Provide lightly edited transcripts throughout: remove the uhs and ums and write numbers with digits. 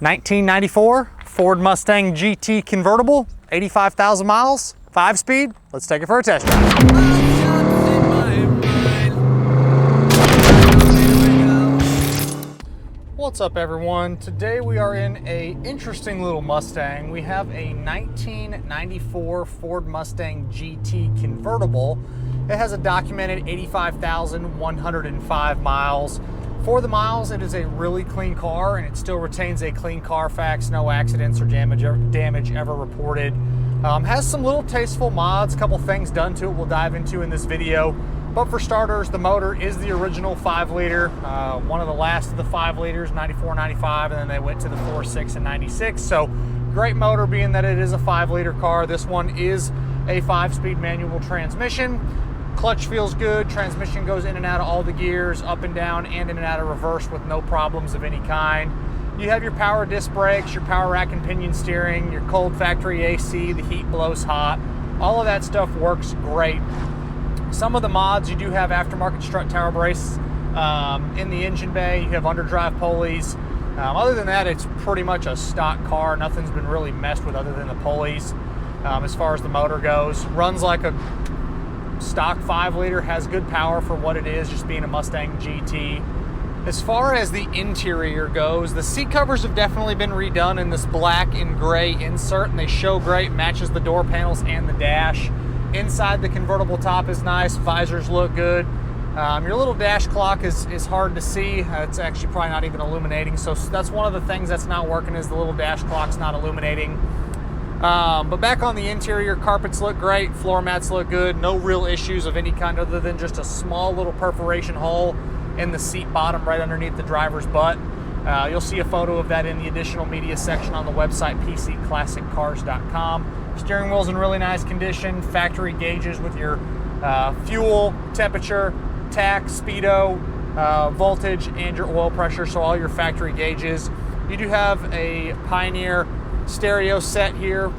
1994 Ford Mustang GT convertible, 85,000 miles, 5-speed. Let's take it for a test drive. What's up everyone? Today we are in a interesting little Mustang. We have a 1994 Ford Mustang GT convertible. It has a documented 85,105 miles. For the miles, it is a really clean car and it still retains a clean Carfax, no accidents or damage ever reported. Has some little tasteful mods, a couple things done to it we'll dive into in this video. But for starters, the motor is the original 5-liter, one of the last of the 5 liters, 94, 95, and then they went to the 4.6 and 96. So great motor being that it is a 5-liter car. This one is a 5-speed manual transmission. Clutch feels good, transmission goes in and out of all the gears, up and down and in and out of reverse with no problems of any kind. You have your power disc brakes, your power rack and pinion steering, your cold factory AC, the heat blows hot. All of that stuff works great. Some of the mods, you do have aftermarket strut tower brace in the engine bay, you have underdrive pulleys. Other than that, it's pretty much a stock car. Nothing's been really messed with other than the pulleys as far as the motor goes. Runs like a stock 5-liter, has good power for what it is, just being a Mustang GT. As far as the interior goes, the seat covers have definitely been redone in this black and gray insert, and they show great, matches the door panels and the dash. Inside, the convertible top is nice, visors look good. Your little dash clock is hard to see. It's actually probably not even illuminating, so that's one of the things that's not working, is the little dash clock's not illuminating. But back on the interior, carpets look great, floor mats look good, no real issues of any kind other than just a small little perforation hole in the seat bottom right underneath the driver's butt. You'll see a photo of that in the additional media section on the website, pcclassiccars.com. Steering wheel's in really nice condition, factory gauges with your fuel, temperature, tax, speedo, voltage, and your oil pressure, so all your factory gauges. You do have a Pioneer stereo set here,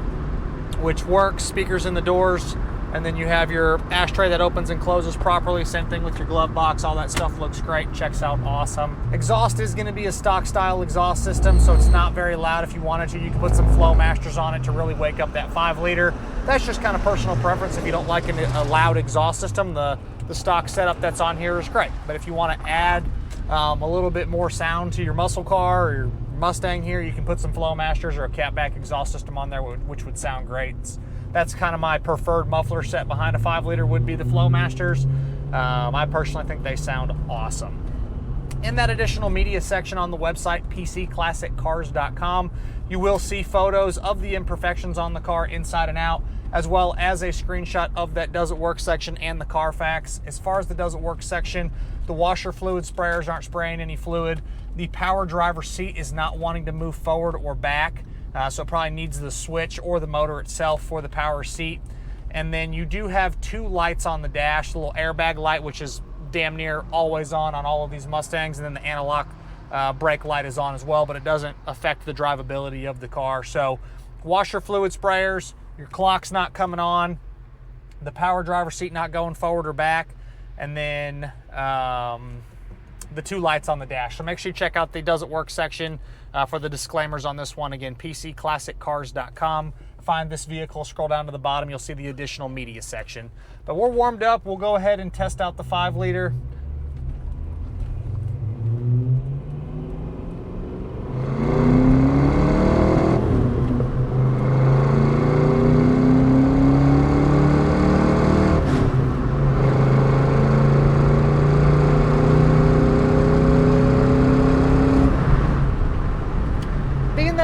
which works, speakers in the doors, and then you have your ashtray that opens and closes properly. Same thing with your glove box. All that stuff looks great, checks out awesome. Exhaust is going to be a stock style exhaust system, so it's not very loud. If you wanted to, you can put some flow masters on it to really wake up that 5-liter. That's just kind of personal preference. If you don't like a loud exhaust system, the stock setup that's on here is great. But if you want to add a little bit more sound to your muscle car or your Mustang here, you can put some flow masters or a catback exhaust system on there, which would sound great. That's kind of my preferred muffler set behind a 5-liter, would be the flow masters. I personally think they sound awesome. In that additional media section on the website, pcclassiccars.com, you will see photos of the imperfections on the car inside and out, as well as a screenshot of that doesn't work section and the Carfax. As far as the doesn't work section, the washer fluid sprayers aren't spraying any fluid. The power driver seat is not wanting to move forward or back, so it probably needs the switch or the motor itself for the power seat. And then you do have 2 lights on the dash, the little airbag light, which is damn near always on all of these Mustangs, and then the anti-lock brake light is on as well, but it doesn't affect the drivability of the car. So washer fluid sprayers, your clock's not coming on, the power driver seat not going forward or back, and then the 2 lights on the dash. So make sure you check out the doesn't work section for the disclaimers on this one. Again, pcclassiccars.com. Find this vehicle, scroll down to the bottom, you'll see the additional media section. But we're warmed up, we'll go ahead and test out the 5-liter.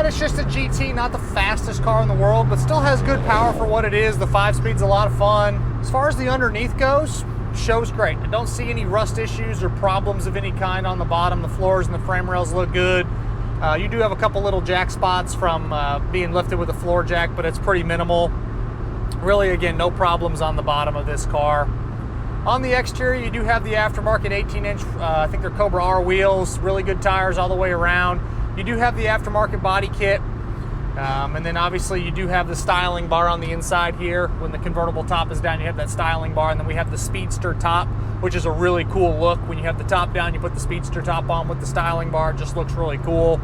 It's just a GT, not the fastest car in the world, but still has good power for what it is. The 5-speed's a lot of fun. As far as the underneath goes, show's great. I don't see any rust issues or problems of any kind on the bottom. The floors and the frame rails look good. You do have a couple little jack spots from being lifted with a floor jack, but it's pretty minimal. Really, again, no problems on the bottom of this car. On the exterior, you do have the aftermarket 18-inch, I think they're Cobra R wheels, really good tires all the way around. You do have the aftermarket body kit, and then obviously you do have the styling bar on the inside here. When the convertible top is down, you have that styling bar, and then we have the Speedster top, which is a really cool look. When you have the top down, you put the Speedster top on with the styling bar. It just looks really cool.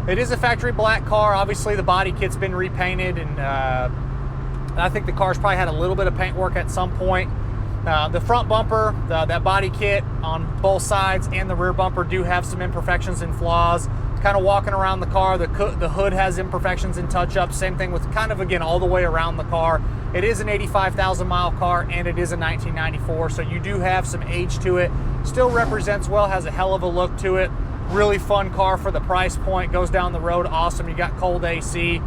It is a factory black car. Obviously the body kit's been repainted, and I think the car's probably had a little bit of paint work at some point. The front bumper, that body kit on both sides, and the rear bumper do have some imperfections and flaws. Kind of walking around the car, the hood has imperfections and touch-ups. Same thing with kind of, again, all the way around the car. It is an 85,000 mile car, and it is a 1994, so you do have some age to it. Still represents well, has a hell of a look to it. Really fun car for the price point. Goes down the road awesome. You got cold AC.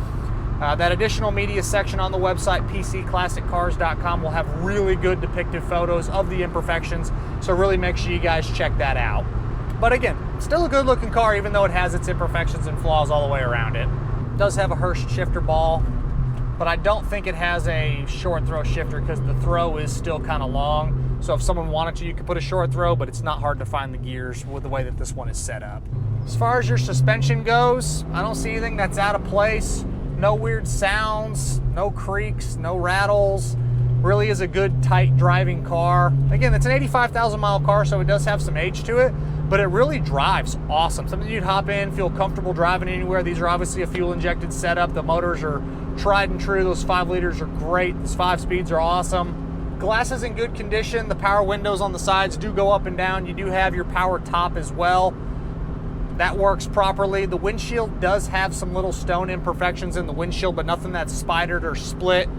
That additional media section on the website, pcclassiccars.com, will have really good depictive photos of the imperfections, so really make sure you guys check that out. But again, still a good looking car, even though it has its imperfections and flaws all the way around it. It does have a Hurst shifter ball, but I don't think it has a short throw shifter because the throw is still kind of long. So if someone wanted to, you could put a short throw, but it's not hard to find the gears with the way that this one is set up. As far as your suspension goes, I don't see anything that's out of place. No weird sounds, no creaks, no rattles. Really is a good, tight driving car. Again, it's an 85,000 mile car, so it does have some age to it, but it really drives awesome. Something you'd hop in, feel comfortable driving anywhere. These are obviously a fuel injected setup. The motors are tried and true. Those 5 liters are great. Those 5 speeds are awesome. Glass is in good condition. The power windows on the sides do go up and down. You do have your power top as well. That works properly. The windshield does have some little stone imperfections in the windshield, but nothing that's spidered or split.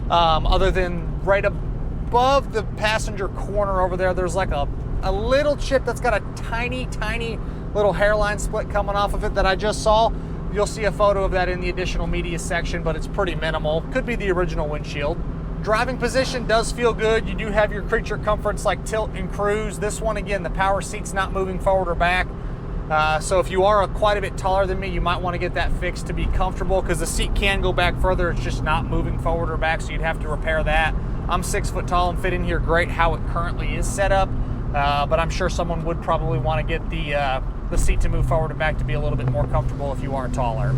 Other than right above the passenger corner over there, there's like a little chip that's got a tiny little hairline split coming off of it that I just saw. You'll see a photo of that in the additional media section, but it's pretty minimal. Could be the original windshield. Driving position does feel good. You do have your creature comforts like tilt and cruise. This one, again, the power seat's not moving forward or back. So if you are quite a bit taller than me, you might want to get that fixed to be comfortable, because the seat can go back further. It's just not moving forward or back, so you'd have to repair that. I'm 6 foot tall and fit in here great how it currently is set up, but I'm sure someone would probably want to get the seat to move forward and back to be a little bit more comfortable if you are taller.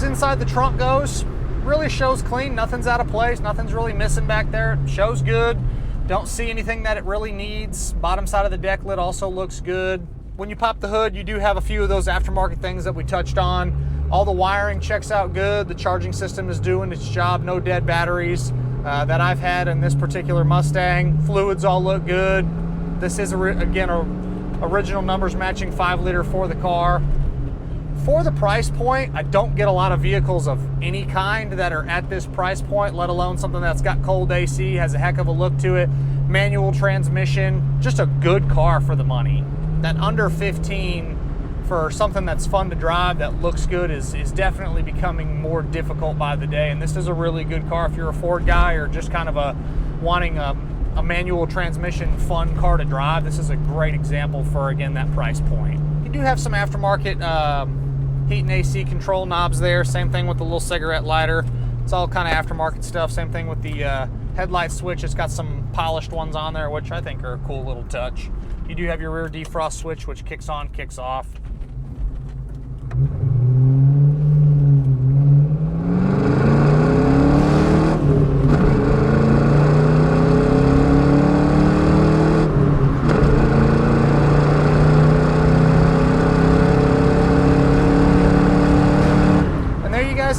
Inside the trunk goes, really shows clean. Nothing's out of place. Nothing's really missing back there. Shows good. Don't see anything that it really needs. Bottom side of the deck lid also looks good. When you pop the hood, you do have a few of those aftermarket things that we touched on. All the wiring checks out good. The charging system is doing its job. No dead batteries that I've had in this particular Mustang. Fluids all look good. This is, again, original numbers matching 5 liter for the car. For the price point, I don't get a lot of vehicles of any kind that are at this price point, let alone something that's got cold AC, has a heck of a look to it, manual transmission, just a good car for the money. That under 15 for something that's fun to drive, that looks good, is definitely becoming more difficult by the day. And this is a really good car if you're a Ford guy or just kind of wanting a manual transmission fun car to drive. This is a great example for, again, that price point. You do have some aftermarket heat and AC control knobs there. Same thing with the little cigarette lighter. It's all kind of aftermarket stuff. Same thing with the headlight switch. It's got some polished ones on there, which I think are a cool little touch. You do have your rear defrost switch, which kicks on, kicks off.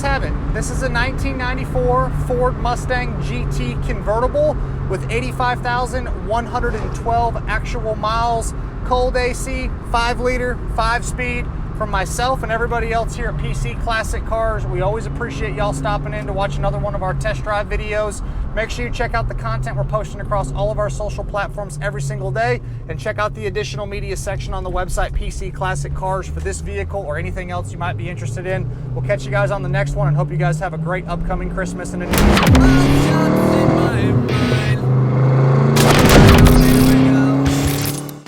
Have it. This is a 1994 Ford Mustang GT convertible with 85,112 actual miles, cold AC, 5 liter, 5 speed. From myself and everybody else here at PC Classic Cars, we always appreciate y'all stopping in to watch another one of our test drive videos. Make sure you check out the content we're posting across all of our social platforms every single day, and check out the additional media section on the website, PC Classic Cars, for this vehicle or anything else you might be interested in. We'll catch you guys on the next one, and hope you guys have a great upcoming Christmas and a new year.